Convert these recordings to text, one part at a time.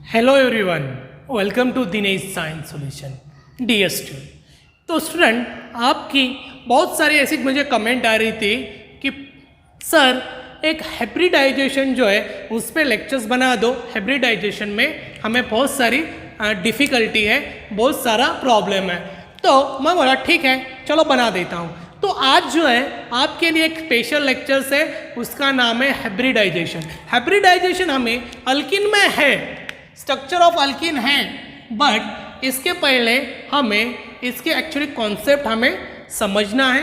Hello everyone, welcome to Dinesh science solution dear student. तो student, आपकी बहुत सारी ऐसी मुझे कमेंट आ रही थी कि सर एक हाइब्रिडाइजेशन जो है उस पर लेक्चर्स बना दो। हाइब्रिडाइजेशन में हमें बहुत सारी डिफ़िकल्टी है, बहुत सारा प्रॉब्लम है। तो मैं बोला ठीक है, चलो बना देता हूँ। तो आज जो है आपके लिए एक स्पेशल लेक्चर्स है, उसका नाम है हाइब्रिडाइजेशन। हाइब्रिडाइजेशन हमें अल्किन में है, स्ट्रक्चर ऑफ अल्किन है, बट इसके पहले हमें इसके एक्चुअली कॉन्सेप्ट हमें समझना है।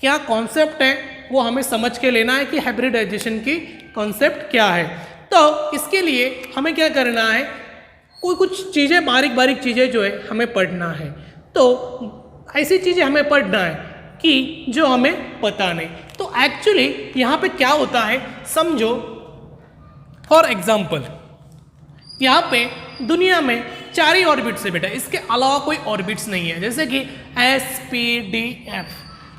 क्या कॉन्सेप्ट है वो हमें समझ के लेना है कि हाइब्रिडाइजेशन की कॉन्सेप्ट क्या है। तो इसके लिए हमें क्या करना है, कोई कुछ चीज़ें बारीक बारीक चीज़ें जो है हमें पढ़ना है। तो ऐसी चीज़ें हमें पढ़ना है कि जो हमें पता नहीं। तो एक्चुअली यहाँ पे क्या होता है समझो। फॉर एग्जाम्पल, यहाँ पे दुनिया में 4 ही ऑर्बिट्स है बेटा, इसके अलावा कोई ऑर्बिट्स नहीं है। जैसे कि SPDF,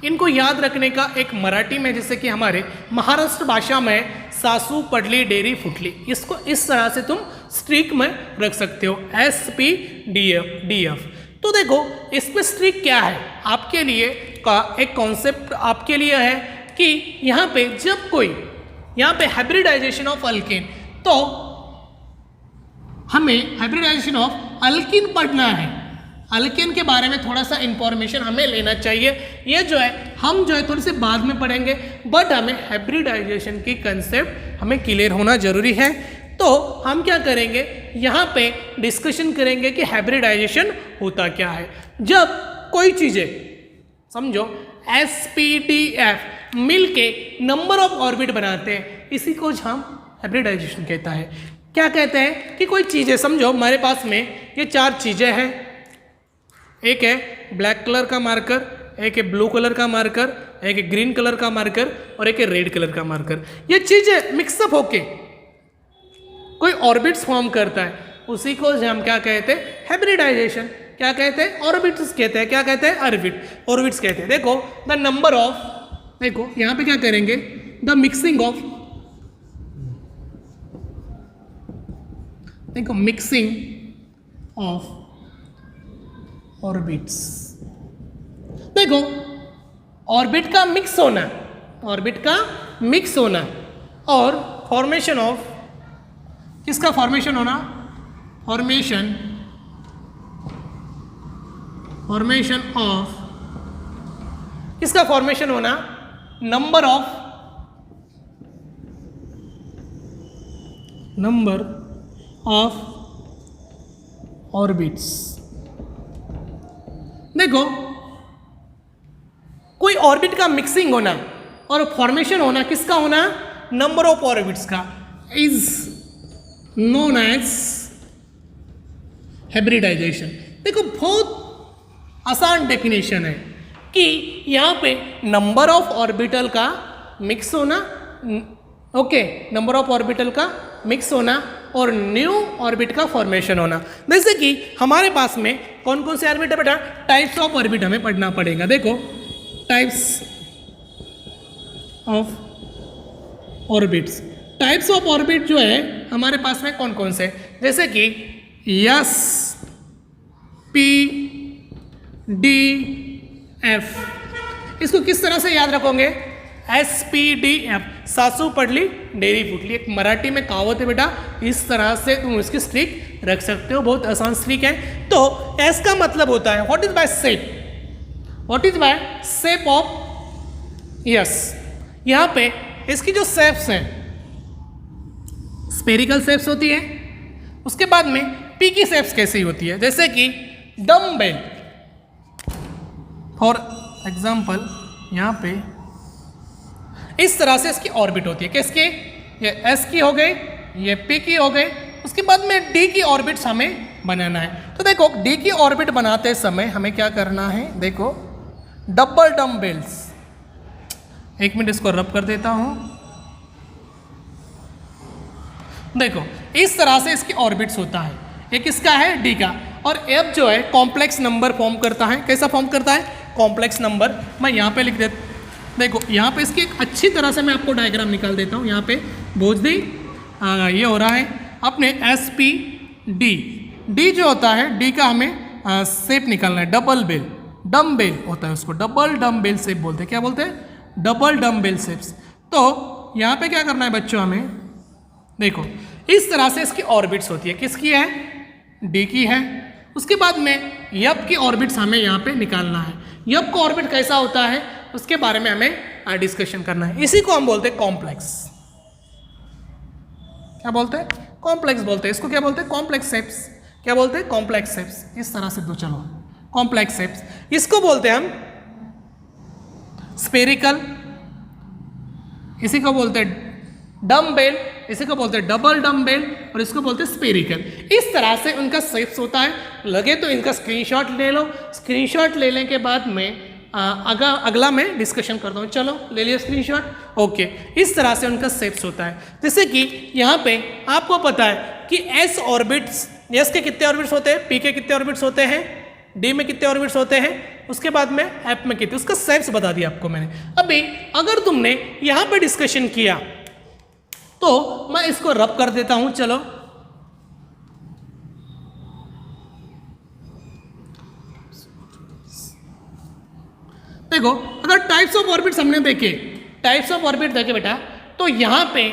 इनको याद रखने का एक मराठी में, जैसे कि हमारे महाराष्ट्र भाषा में सासू पडली डेरी फुटली, इसको इस तरह से तुम स्ट्रिक में रख सकते हो, SPDF। तो देखो इसमें स्ट्रिक क्या है आपके लिए का एक कॉन्सेप्ट आपके लिए है कि यहाँ पे जब कोई यहाँ पे हाइब्रिडाइजेशन ऑफ अल्किन, तो हमें हाइब्रिडाइजेशन ऑफ अल्किन पढ़ना है। अल्किन के बारे में थोड़ा सा इंफॉर्मेशन हमें लेना चाहिए। ये जो है हम जो है थोड़ी सी बाद में पढ़ेंगे, बट हमें हाइब्रिडाइजेशन की कंसेप्ट हमें क्लियर होना जरूरी है। तो हम क्या करेंगे, यहाँ पे डिस्कशन करेंगे कि हाइब्रिडाइजेशन होता क्या है। जब कोई चीज़ें समझो SPDF मिलके नंबर ऑफ ऑर्बिट बनाते हैं, इसी को हम हाइब्रिडाइजेशन कहता है। क्या कहते हैं कि कोई चीज़ें समझो हमारे पास में ये 4 चीज़ें हैं। एक है ब्लैक कलर का मार्कर, एक है ब्लू कलर का मार्कर, एक है ग्रीन कलर का मार्कर और एक है रेड कलर का मार्कर। ये चीज़ें मिक्सअप होके कोई ऑर्बिट्स फॉर्म करता है, उसी को हम क्या कहते हैं, हाइब्रिडाइजेशन। क्या कहते हैं, ऑर्बिट्स कहते हैं। क्या कहते हैं, ऑर्बिट्स कहते हैं। देखो द नंबर ऑफ, देखो यहाँ पे क्या करेंगे, द मिक्सिंग ऑफ, देखो मिक्सिंग ऑफ ऑर्बिट्स। देखो ऑर्बिट का मिक्स होना, ऑर्बिट का मिक्स होना और फॉर्मेशन ऑफ, किसका फॉर्मेशन होना, फॉर्मेशन ऑफ, किसका फॉर्मेशन होना, नंबर ऑफ ऑर्बिट्स। देखो कोई ऑर्बिट का मिक्सिंग होना और फॉर्मेशन होना, किसका होना, नंबर ऑफ ऑर्बिट्स का, इज नोन एज हाइब्रिडाइजेशन। देखो बहुत आसान डेफिनेशन है कि यहाँ पे नंबर ऑफ ऑर्बिटल का मिक्स होना, ओके, नंबर ऑफ ऑर्बिटल का मिक्स होना और न्यू ऑर्बिट का फॉर्मेशन होना। जैसे कि हमारे पास में कौन कौन से ऑर्बिट है बेटा, टाइप्स ऑफ ऑर्बिट हमें पढ़ना पड़ेगा। देखो types of orbits, types of orbit जो है हमारे पास में कौन कौन से, जैसे कि SPDF, इसको किस तरह से याद रखोगे, SPDF, सासू पडली डेरी फुटली, एक मराठी में कहावत है बेटा, इस तरह से तुम इसकी स्ट्रिक रख सकते हो, बहुत आसान स्ट्रिक है। तो S का मतलब होता है what is by shape, what is by shape of yes. यहाँ पे इसकी जो शेप्स हैं स्पेरिकल शेप्स होती है, उसके बाद में P की शेप्स कैसी होती है, जैसे कि डम्बेल। फॉर एग्जाम्पल यहाँ पे इस तरह से इसकी ऑर्बिट होती है, किसकी, ये S की हो गई, ये P की हो गई, उसके बाद में D की ऑर्बिट्स हमें बनाना है। तो देखो D की ऑर्बिट बनाते समय हमें क्या करना है, देखो डबल डम्बेल्स, एक मिनट इसको रब कर देता हूं। देखो इस तरह से इसकी ऑर्बिट्स होता है, एक किसका है, D का, और F जो है कॉम्प्लेक्स नंबर फॉर्म करता है। कैसा फॉर्म करता है, कॉम्प्लेक्स नंबर। मैं यहाँ पे लिख देता, देखो यहाँ पे इसकी एक अच्छी तरह से मैं आपको डायग्राम निकाल देता हूँ। यहाँ पे बोझ दी ये हो रहा है अपने SP डी। डी जो होता है, डी का हमें शेप निकालना है, डबल बेल, डम बेल होता है उसको, डबल डम बेल शेप बोलते हैं। क्या बोलते हैं? डबल डम बेल शेप्स। तो यहाँ पे क्या करना है बच्चों, हमें देखो इस तरह से इसकी ऑर्बिट्स होती है। किसकी है? डी की है। उसके बाद में यप की ऑर्बिट्स हमें यहाँ पे निकालना है। यप का ऑर्बिट कैसा होता है उसके बारे में हमें डिस्कशन करना है। इसी को हम बोलते हैं कॉम्प्लेक्स। क्या बोलते हैं? कॉम्प्लेक्स बोलते हैं इसको। क्या बोलते हैं? Complex shapes. क्या बोलते हैं? Complex shapes. इस तरह से दो, चलो कॉम्प्लेक्स शेप्स। इसको बोलते हैं हम स्फेरिकल, इसी को बोलते हैं डम बेल, इसी को बोलते हैं डबल डम बेल, और इसको बोलते हैं स्फेरिकल। इस तरह से उनका शेप्स होता है। लगे तो इनका स्क्रीनशॉट ले लो। स्क्रीनशॉट लेने के बाद में अगला मैं डिस्कशन करता हूँ। चलो ले लिया स्क्रीनशॉट। ओके, इस तरह से उनका शेप्स होता है। जैसे कि यहाँ पे आपको पता है कि एस ऑर्बिट्स, एस के कितने ऑर्बिट्स होते हैं, पी के कितने ऑर्बिट्स होते हैं, डी में कितने ऑर्बिट्स होते हैं, उसके बाद में एफ में कितने, उसका शेप्स बता दिया आपको मैंने। अभी अगर तुमने यहाँ पे डिस्कशन किया तो मैं इसको रब कर देता हूं। चलो देखो, अगर टाइप्स ऑफ ऑर्बिट्स हमने देखे, टाइप्स ऑफ ऑर्बिट देखे बेटा, तो यहां पे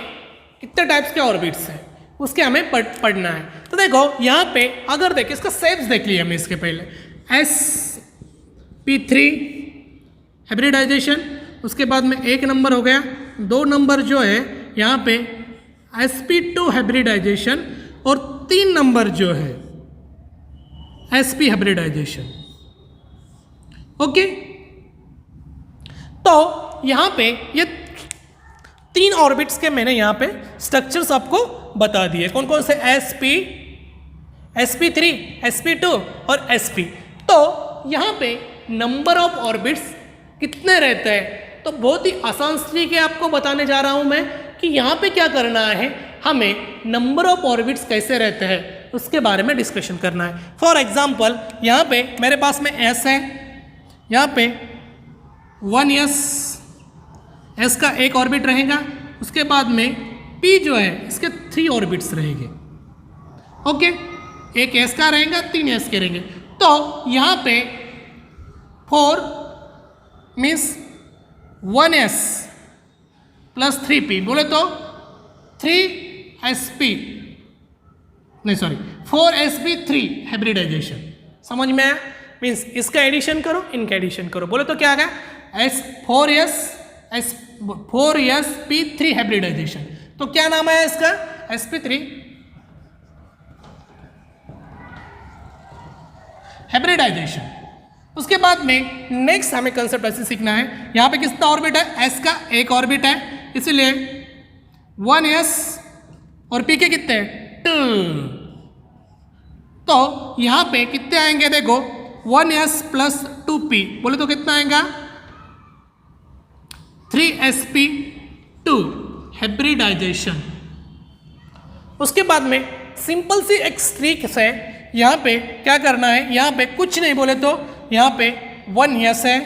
कितने टाइप्स के ऑर्बिट्स हैं उसके हमें पढ़ना है। तो देखो यहां पे अगर देखे, इसका शेप्स देख लिया हमने इसके पहले, sp3 हाइब्रिडाइजेशन, उसके बाद में एक नंबर हो गया, 2 नंबर जो है यहाँ पे sp2 हाइब्रिडाइजेशन, और 3 नंबर जो है sp हाइब्रिडाइजेशन। ओके, तो यहाँ पे ये 3 ऑर्बिट्स के मैंने यहाँ पे स्ट्रक्चर्स आपको बता दिए। कौन कौन से? sp3, sp2 और sp। तो यहाँ पे नंबर ऑफ ऑर्बिट्स कितने रहते हैं, तो बहुत ही आसान तरीके आपको बताने जा रहा हूँ मैं कि यहाँ पे क्या करना है, हमें नंबर ऑफ ऑर्बिट्स कैसे रहते हैं उसके बारे में डिस्कशन करना है। फॉर एग्जाम्पल यहाँ पे मेरे पास में s है, यहाँ पे 1s, s का एक ऑर्बिट रहेगा, उसके बाद में p जो है इसके 3 ऑर्बिट्स रहेंगे। ओके, एक s का रहेगा, 3 s के रहेंगे। तो यहाँ पे 4 मीन्स 1s प्लस 3p, बोले तो 3sp, नहीं सॉरी 4sp3 हाइब्रिडाइजेशन। समझ में आया? मीन्स इसका एडिशन करो, इनका एडिशन करो, बोले तो क्या आ गया? 4sp3 hybridisation. तो क्या नाम है इसका? sp3 hybridisation. उसके बाद में नेक्स्ट हमें कंसेप्ट ऐसे सीखना है, यहाँ पे कितना ऑर्बिट है? s का एक ऑर्बिट है, इसीलिए 1s और p के कितने? 2। तो यहाँ पे कितने आएंगे? देखो 1s प्लस 2p, बोले तो कितना आएगा? 3sp2 hybridisation. उसके बाद में सिंपल सी एक ट्रिक है, यहाँ पे क्या करना है, यहाँ पे कुछ नहीं, बोले तो यहाँ पे 1s है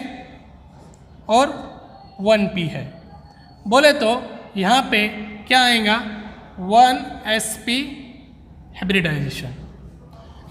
और 1p है, बोले तो यहाँ पे क्या आएगा? 1sp hybridisation.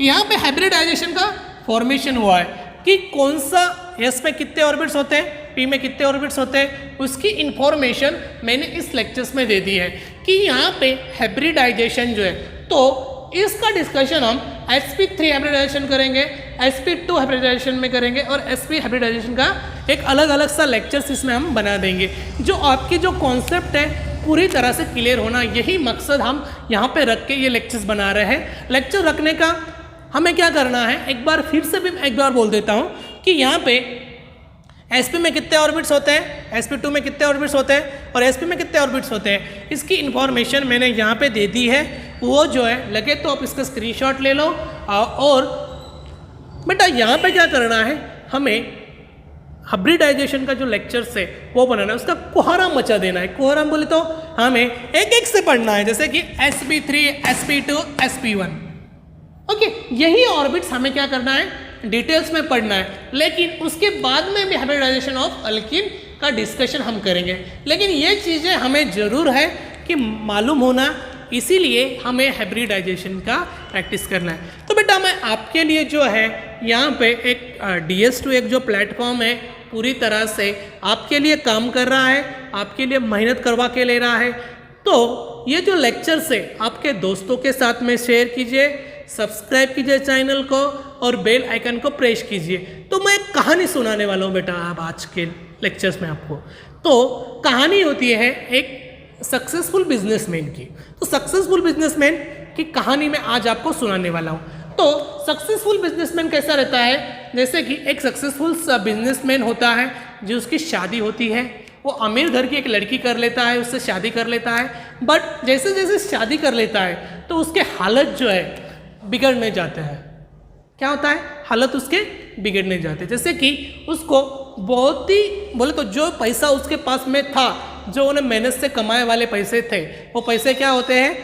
यहाँ पे हाइब्रिडाइजेशन का फॉर्मेशन हुआ है कि कौन सा s पे कितने ऑर्बिट्स होते हैं, p में कितने ऑर्बिट्स होते हैं, उसकी इंफॉर्मेशन मैंने इस लेक्चर्स में दे दी है कि यहाँ पे हाइब्रिडाइजेशन जो है, तो इसका डिस्कशन हम sp3 हाइब्रिडाइजेशन करेंगे, sp2 हाइब्रिडाइजेशन में करेंगे, और sp हाइब्रिडाइजेशन का एक अलग अलग सा लेक्चर्स इसमें हम बना देंगे। जो आपकी जो कॉन्सेप्ट है पूरी तरह से क्लियर होना, यही मकसद हम यहाँ पे रख के ये लेक्चर्स बना रहे हैं। लेक्चर रखने का हमें क्या करना है, एक बार फिर से भी एक बार बोल देता हूँ कि यहाँ पे sp में कितने ऑर्बिट्स होते हैं, sp2 में कितने ऑर्बिट्स होते हैं, और sp में कितने ऑर्बिट्स होते हैं, इसकी इन्फॉर्मेशन मैंने यहाँ पे दे दी है। वो जो है लगे तो आप इसका स्क्रीनशॉट ले लो, और बेटा यहाँ पे क्या करना है, हमें हाइब्रिडाइजेशन का जो लेक्चर्स है वो बनाना है, उसका कोहराम मचा देना है। कोहराम बोले तो हमें एक एक से पढ़ना है, जैसे कि sp3, sp2, sp1। ओके, यही ऑर्बिट्स हमें क्या करना है, डिटेल्स में पढ़ना है, लेकिन उसके बाद में भी हाइब्रिडाइजेशन ऑफ अल्कीन का डिस्कशन हम करेंगे। लेकिन ये चीज़ें हमें ज़रूर है कि मालूम होना इसीलिए हमें हाइब्रिडाइजेशन का प्रैक्टिस करना है। तो बेटा मैं आपके लिए जो है यहाँ पे एक DS2 एक जो प्लेटफॉर्म है पूरी तरह से आपके लिए काम कर रहा है, आपके लिए मेहनत करवा के ले रहा है। तो ये जो लेक्चर्स है आपके दोस्तों के साथ में शेयर कीजिए, सब्सक्राइब कीजिए चैनल को और बेल आइकन को प्रेस कीजिए। तो मैं एक कहानी सुनाने वाला हूँ बेटा आप आज के लेक्चर्स में आपको। तो कहानी होती है एक सक्सेसफुल बिजनेसमैन की। तो सक्सेसफुल बिजनेसमैन की कहानी मैं आज आपको सुनाने वाला हूँ। तो सक्सेसफुल बिजनेसमैन कैसा रहता है, जैसे कि एक सक्सेसफुल बिजनेसमैन होता है जो उसकी शादी होती है, वो अमीर घर की एक लड़की कर लेता है, उससे शादी कर लेता है। बट जैसे जैसे शादी कर लेता है तो उसके हालत जो है बिगड़ने जाते हैं। क्या होता है, हालत उसके बिगड़ने जाते हैं। जैसे कि उसको बहुत ही बोले तो जो पैसा उसके पास में था, जो उन्हें मेहनत से कमाए वाले पैसे थे, वो पैसे क्या होते हैं,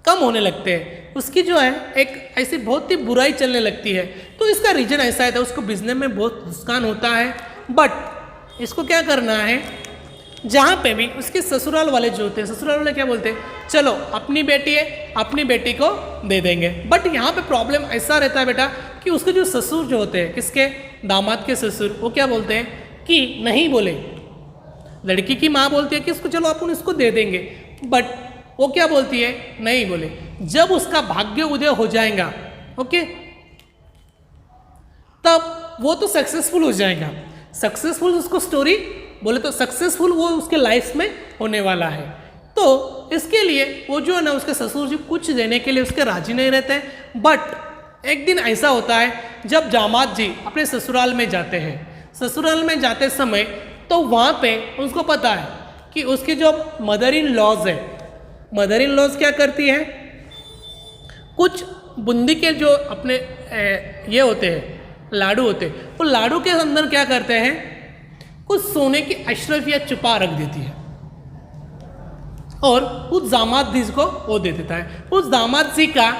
कम होने लगते हैं। उसकी जो है एक ऐसी बहुत ही बुराई चलने लगती है। तो इसका रीजन ऐसा है, उसको बिजनेस में बहुत नुकसान होता है। बट इसको क्या करना है, जहाँ पे भी उसके ससुराल वाले जो होते हैं, ससुराल वाले क्या बोलते हैं, चलो अपनी बेटी है, अपनी बेटी को दे देंगे। बट यहाँ पे प्रॉब्लम ऐसा रहता है बेटा कि उसके जो ससुर जो होते हैं, किसके, दामाद के ससुर, वो क्या बोलते हैं कि नहीं बोले। लड़की की माँ बोलती है कि इसको चलो अपन इसको दे देंगे, बट वो क्या बोलती है, नहीं बोले। जब उसका भाग्य उदय हो जाएगा, ओके, तब वो तो सक्सेसफुल हो जाएगा। सक्सेसफुल उसको स्टोरी बोले तो सक्सेसफुल वो उसके लाइफ में होने वाला है। तो इसके लिए वो जो है ना, उसके ससुर जी कुछ देने के लिए उसके राजी नहीं रहते। बट एक दिन ऐसा होता है जब दामाद जी अपने ससुराल में जाते हैं। ससुराल में जाते समय तो वहाँ पे उसको पता है कि उसकी जो मदर इन लॉज है, मदर इन लॉज क्या करती है, कुछ बूंदी के जो अपने ये होते हैं, लाडू होते हैं, वो लाडू के अंदर क्या करते हैं, कुछ सोने की अशरफिया छुपा रख देती है और उस दामाद जी को वो दे देता है। उस दामाद जी का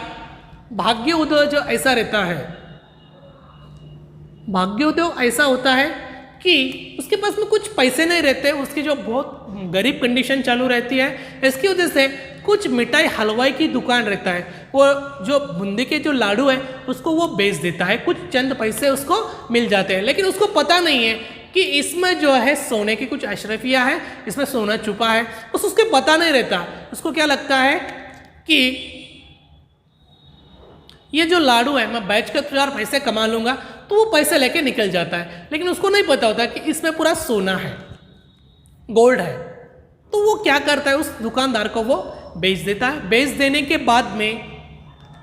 भाग्य उदय जो ऐसा रहता है, भाग्य उदय ऐसा होता है कि उसके पास में कुछ पैसे नहीं रहते, उसकी जो बहुत गरीब कंडीशन चालू रहती है। इसकी वजह से कुछ मिठाई हलवाई की दुकान रहता है, वो जो बूंदी के जो लाडू है उसको वो बेच देता है, कुछ चंद पैसे उसको मिल जाते हैं। लेकिन उसको पता नहीं है कि इसमें जो है सोने की कुछ अशरफिया है, इसमें सोना छुपा है, उसके पता नहीं रहता। उसको क्या लगता है कि ये जो लाडू है मैं बेच कर 4 पैसे कमा लूंगा, तो वो पैसे लेके निकल जाता है। लेकिन उसको नहीं पता होता कि इसमें पूरा सोना है, गोल्ड है। तो वो क्या करता है, उस दुकानदार को वो बेच देता है। बेच देने के बाद में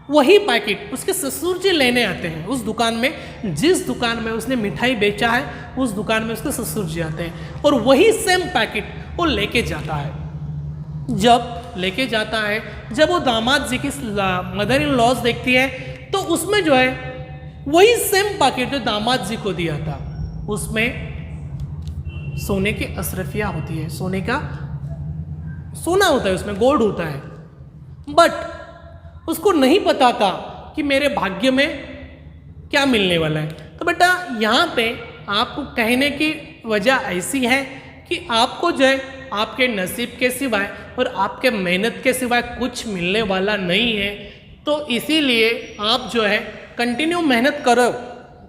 वही पैकेट उसके ससुर जी लेने आते हैं उस दुकान में। जिस दुकान में उसने मिठाई बेचा है उस दुकान में उसके ससुर जी आते हैं और वही सेम पैकेट वो लेके जाता है। जब लेके जाता है, जब वो दामाद जी की मदर इन लॉज देखती है तो उसमें जो है वही सेम पैकेट जो दामाद जी को दिया था, उसमें सोने की अशरफिया होती है, सोने का सोना होता है, उसमें गोल्ड होता है। बट उसको नहीं पता था कि मेरे भाग्य में क्या मिलने वाला है। तो बेटा यहाँ पे आपको कहने की वजह ऐसी है कि आपको जो है आपके नसीब के सिवाय और आपके मेहनत के सिवाय कुछ मिलने वाला नहीं है। तो इसीलिए आप जो है कंटिन्यू मेहनत करो।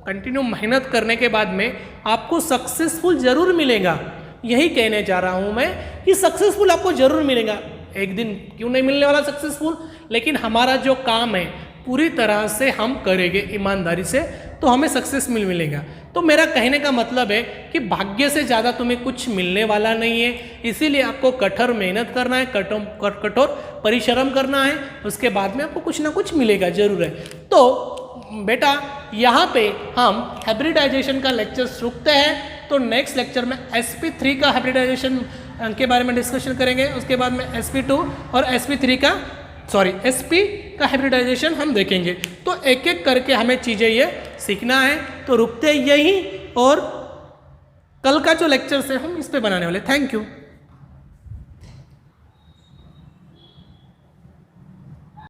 कंटिन्यू मेहनत करने के बाद में आपको सक्सेसफुल जरूर मिलेगा। यही कहने जा रहा हूँ मैं कि सक्सेसफुल आपको जरूर मिलेगा। एक दिन क्यों नहीं मिलने वाला सक्सेसफुल, लेकिन हमारा जो काम है पूरी तरह से हम करेंगे ईमानदारी से, तो हमें सक्सेस मिलेगा। तो मेरा कहने का मतलब है कि भाग्य से ज़्यादा तुम्हें कुछ मिलने वाला नहीं है। इसीलिए आपको कठोर मेहनत करना है, कठोर परिश्रम करना है, उसके बाद में आपको कुछ ना कुछ मिलेगा जरूर है। तो बेटा यहाँ पे हम हाइब्रिडाइजेशन का लेक्चर रुकते हैं। तो नेक्स्ट लेक्चर में sp3 का हाइब्रिडाइजेशन के बारे में डिस्कशन करेंगे। उसके बाद में sp2 और sp3 का sp का हाइब्रिडाइजेशन हम देखेंगे। तो एक एक करके हमें चीज़ें ये सीखना है। तो रुकते यही और कल का जो लेक्चर है हम इस पे बनाने वाले। Thank you.